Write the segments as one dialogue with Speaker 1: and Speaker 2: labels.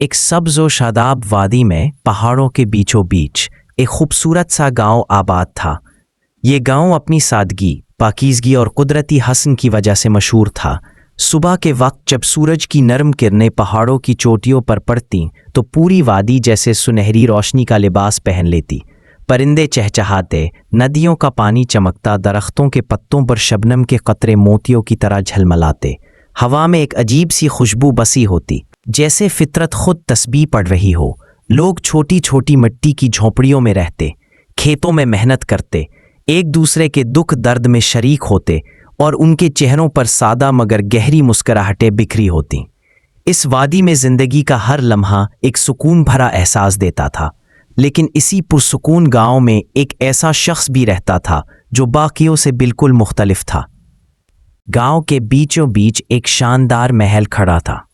Speaker 1: एक सब्ज व शादाब वादी में पहाड़ों के बीचों बीच एक खूबसूरत सा गांव आबाद था। ये गांव अपनी सादगी, पाकीज़गी और कुदरती हसन की वजह से मशहूर था। सुबह के वक्त जब सूरज की नरम किरणें पहाड़ों की चोटियों पर पड़तीं तो पूरी वादी जैसे सुनहरी रोशनी का लिबास पहन लेती। परिंदे चहचहाते, नदियों का पानी चमकता, दरख्तों के पत्तों पर शबनम के कतरे मोतियों की तरह झलमलाते। हवा में एक अजीब सी खुशबू बसी होती, जैसे फितरत खुद तस्बीह पढ़ रही हो। लोग छोटी छोटी मिट्टी की झोंपड़ियों में रहते, खेतों में मेहनत करते, एक दूसरे के दुख दर्द में शरीक होते और उनके चेहरों पर सादा मगर गहरी मुस्कुराहटें बिखरी होती। इस वादी में जिंदगी का हर लम्हा एक सुकून भरा एहसास देता था। लेकिन इसी पुरसुकून गांव में एक ऐसा शख्स भी रहता था जो बाकियों से बिल्कुल मुख्तलिफ था। गांव के बीचों बीच एक शानदार महल खड़ा था।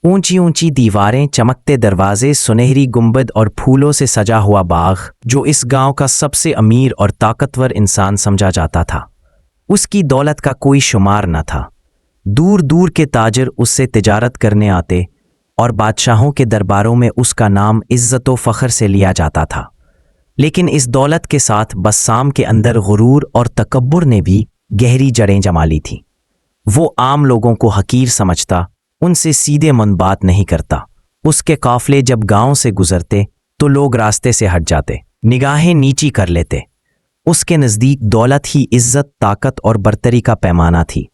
Speaker 1: ऊंची ऊंची दीवारें, चमकते दरवाजे, सुनहरी गुंबद और फूलों से सजा हुआ बाग, जो इस गांव का सबसे अमीर और ताकतवर इंसान समझा जाता था। उसकी दौलत का कोई शुमार न था। दूर दूर के ताजर उससे तिजारत करने आते और बादशाहों के दरबारों में उसका नाम इज्जत व फ़ख्र से लिया जाता था। लेकिन इस दौलत के साथ बस्साम के अंदर गुरूर और तकब्बुर ने भी गहरी जड़ें जमा ली थीं। वो आम लोगों को हकीर समझता, उनसे सीधे मन बात नहीं करता। उसके काफले जब गांव से गुजरते तो लोग रास्ते से हट जाते, निगाहें नीची कर लेते। उसके नज़दीक दौलत ही इज्जत, ताकत और बरतरी का पैमाना थी।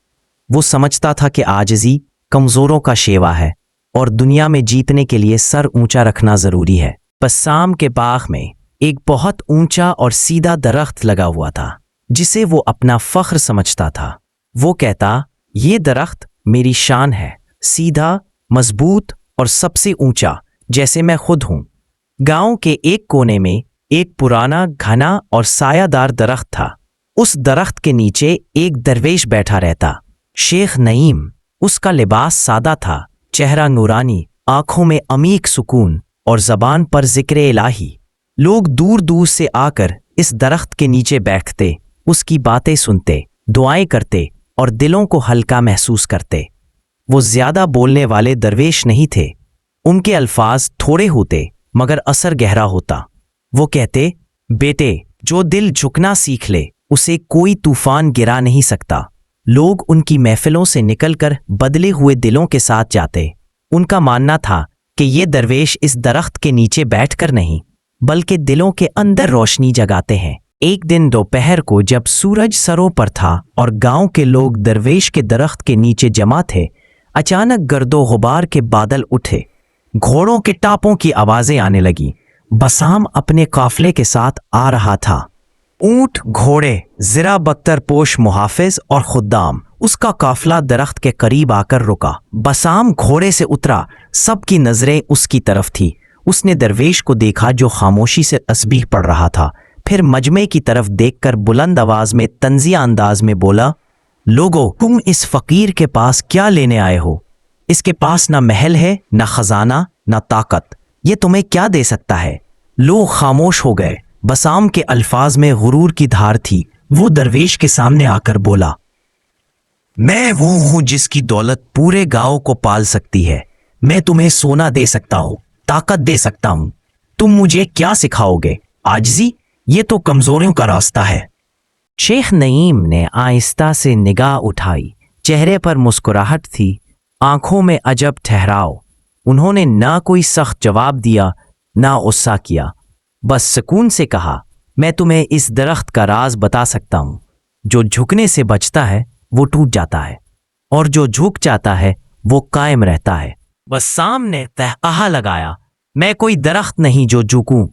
Speaker 1: वो समझता था कि आजिज़ी कमज़ोरों का शेवा है और दुनिया में जीतने के लिए सर ऊंचा रखना ज़रूरी है। बस्साम के बाग में एक बहुत ऊंचा और सीधा दरख्त लगा हुआ था, जिसे वो अपना फ़ख्र समझता था। वो कहता, ये दरख्त मेरी शान है, सीधा, मजबूत और सबसे ऊंचा, जैसे मैं खुद हूं। गांव के एक कोने में एक पुराना, घना और सायादार दरख्त था। उस दरख्त के नीचे एक दरवेश बैठा रहता, शेख नईम। उसका लिबास सादा था, चेहरा नूरानी, आंखों में अमीक सुकून और ज़बान पर ज़िक्र इलाही। लोग दूर दूर से आकर इस दरख्त के नीचे बैठते, उसकी बातें सुनते, दुआएं करते और दिलों को हल्का महसूस करते। वो ज़्यादा बोलने वाले दरवेश नहीं थे। उनके अल्फाज थोड़े होते मगर असर गहरा होता। वो कहते, बेटे, जो दिल झुकना सीख ले उसे कोई तूफान गिरा नहीं सकता। लोग उनकी महफिलों से निकलकर बदले हुए दिलों के साथ जाते। उनका मानना था कि ये दरवेश इस दरख्त के नीचे बैठकर नहीं बल्कि दिलों के अंदर रोशनी जगाते हैं। एक दिन दोपहर को जब सूरज सरों पर था और गांव के लोग दरवेश के दरख्त के नीचे जमा थे, अचानक गर्दो गुबार के बादल उठे। घोड़ों के टापों की आवाजें आने लगी। बस्साम अपने काफले के साथ आ रहा था। ऊंट, घोड़े, ज़रा बख्तर पोश मुहाफिज और खुद्दाम। उसका काफला दरख्त के करीब आकर रुका। बस्साम घोड़े से उतरा, सबकी नजरें उसकी तरफ थी। उसने दरवेश को देखा जो खामोशी से तस्बीह पढ़ रहा था। फिर मजमे की तरफ देखकर बुलंद आवाज में तंजिया अंदाज में बोला, लोगो, तुम इस फकीर के पास क्या लेने आए हो? इसके पास ना महल है, ना खजाना, ना ताकत। ये तुम्हें क्या दे सकता है? लोग खामोश हो गए। बस्साम के अल्फाज में गुरूर की धार थी। वो दरवेश के सामने आकर बोला, मैं वो हूं जिसकी दौलत पूरे गांव को पाल सकती है। मैं तुम्हें सोना दे सकता हूं, ताकत दे सकता हूं। तुम मुझे क्या सिखाओगे? आजिज़ी, ये तो कमजोरियों का रास्ता है। शेख नईम ने आहिस्ता से निगाह उठाई। चेहरे पर मुस्कुराहट थी, आंखों में अजब ठहराव। उन्होंने ना कोई सख्त जवाब दिया, ना गुस्सा किया, बस सुकून से कहा, मैं तुम्हें इस दरख्त का राज बता सकता हूं। जो झुकने से बचता है वो टूट जाता है और जो झुक जाता है वो कायम रहता है। बस्साम ने तहक़ा लगाया, मैं कोई दरख्त नहीं जो झुकूं,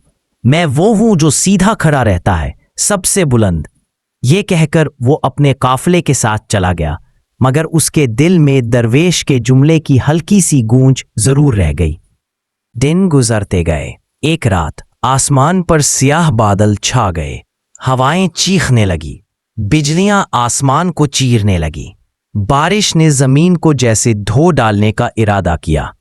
Speaker 1: मैं वो हूं जो सीधा खड़ा रहता है, सबसे बुलंद। ये कहकर वो अपने काफले के साथ चला गया, मगर उसके दिल में दरवेश के जुमले की हल्की सी गूंज जरूर रह गई। दिन गुजरते गए। एक रात आसमान पर स्याह बादल छा गए। हवाएं चीखने लगी, बिजलियां आसमान को चीरने लगी। बारिश ने जमीन को जैसे धो डालने का इरादा किया।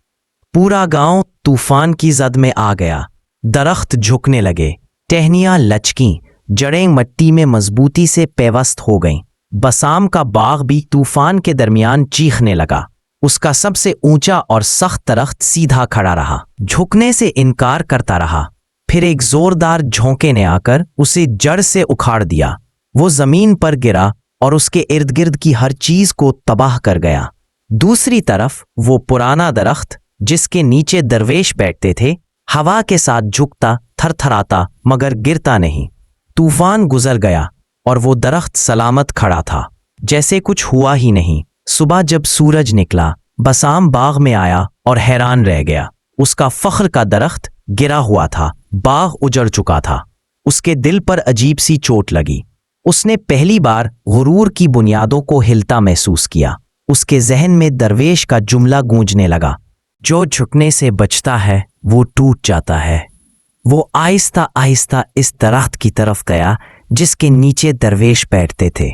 Speaker 1: पूरा गांव तूफान की जद में आ गया। दरख्त झुकने लगे, टहनियां लचकीं, जड़ें मिट्टी में मजबूती से पेवस्त हो गईं। बस्साम का बाग भी तूफान के दरमियान चीखने लगा। उसका सबसे ऊंचा और सख्त दरख्त सीधा खड़ा रहा, झुकने से इनकार करता रहा। फिर एक जोरदार झोंके ने आकर उसे जड़ से उखाड़ दिया। वो जमीन पर गिरा और उसके इर्द गिर्द की हर चीज को तबाह कर गया। दूसरी तरफ वो पुराना दरख्त जिसके नीचे दरवेश बैठते थे, हवा के साथ झुकता, थरथराता मगर गिरता नहीं। तूफान गुजर गया और वो दरख्त सलामत खड़ा था, जैसे कुछ हुआ ही नहीं। सुबह जब सूरज निकला, बसाम बाग में आया और हैरान रह गया। उसका फख्र का दरख्त गिरा हुआ था, बाग उजड़ चुका था। उसके दिल पर अजीब सी चोट लगी। उसने पहली बार गुरूर की बुनियादों को हिलता महसूस किया। उसके जहन में दरवेश का जुमला गूंजने लगा, जो झुकने से बचता है वो टूट जाता है। वो आहिस्ता आहिस्ता इस दरख्त की तरफ गया जिसके नीचे दरवेश बैठते थे।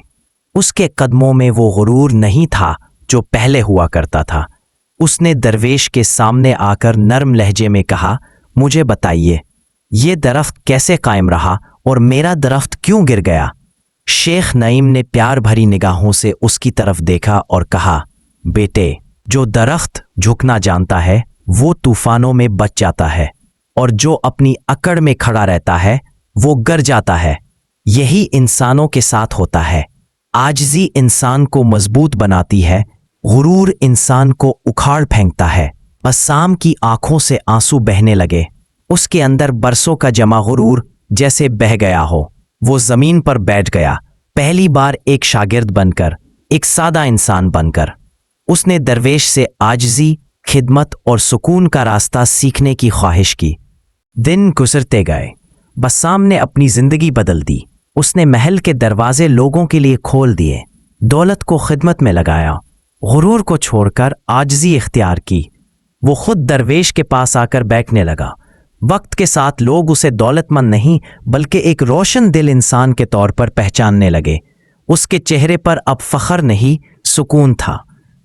Speaker 1: उसके कदमों में वो गुरूर नहीं था जो पहले हुआ करता था। उसने दरवेश के सामने आकर नरम लहजे में कहा, मुझे बताइए, ये दरख्त कैसे कायम रहा और मेरा दरख्त क्यों गिर गया? शेख नईम ने प्यार भरी निगाहों से उसकी तरफ देखा और कहा, बेटे, जो दरख्त झुकना जानता है वो तूफानों में बच जाता है, और जो अपनी अकड़ में खड़ा रहता है वो गिर जाता है। यही इंसानों के साथ होता है। आजिज़ी इंसान को मजबूत बनाती है, गुरूर इंसान को उखाड़ फेंकता है। बस्साम की आंखों से आंसू बहने लगे। उसके अंदर बरसों का जमा गुरूर जैसे बह गया हो। वो जमीन पर बैठ गया, पहली बार एक शागिर्द बनकर, एक सादा इंसान बनकर। उसने दरवेश से आजिज़ी, खिदमत और सुकून का रास्ता सीखने की ख्वाहिश की। दिन गुजरते गए। बस्साम ने अपनी जिंदगी बदल दी। उसने महल के दरवाजे लोगों के लिए खोल दिए, दौलत को खिदमत में लगाया, गुरूर को छोड़कर आजिज़ी इख्तियार की। वो खुद दरवेश के पास आकर बैठने लगा। वक्त के साथ लोग उसे दौलतमंद नहीं बल्कि एक रोशन दिल इंसान के तौर पर पहचानने लगे। उसके चेहरे पर अब फख्र नहीं, सुकून था।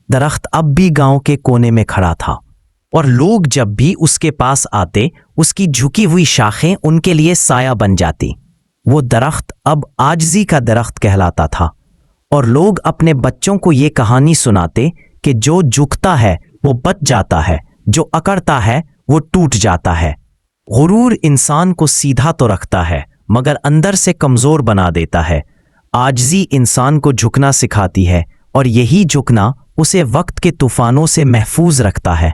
Speaker 1: दरख्त अब भी गांव के कोने में खड़ा था और लोग जब भी उसके पास आते, उसकी झुकी हुई शाखें उनके लिए साया बन जाती। वो दरख्त अब आजिज़ी का दरख्त कहलाता था और लोग अपने बच्चों को ये कहानी सुनाते कि जो झुकता है वो बच जाता है, जो अकड़ता है वो टूट जाता है। गुरूर इंसान को सीधा तो रखता है मगर अंदर से कमजोर बना देता है। आजिज़ी इंसान को झुकना सिखाती है और यही झुकना उसे वक्त के तूफानों से महफूज रखता है।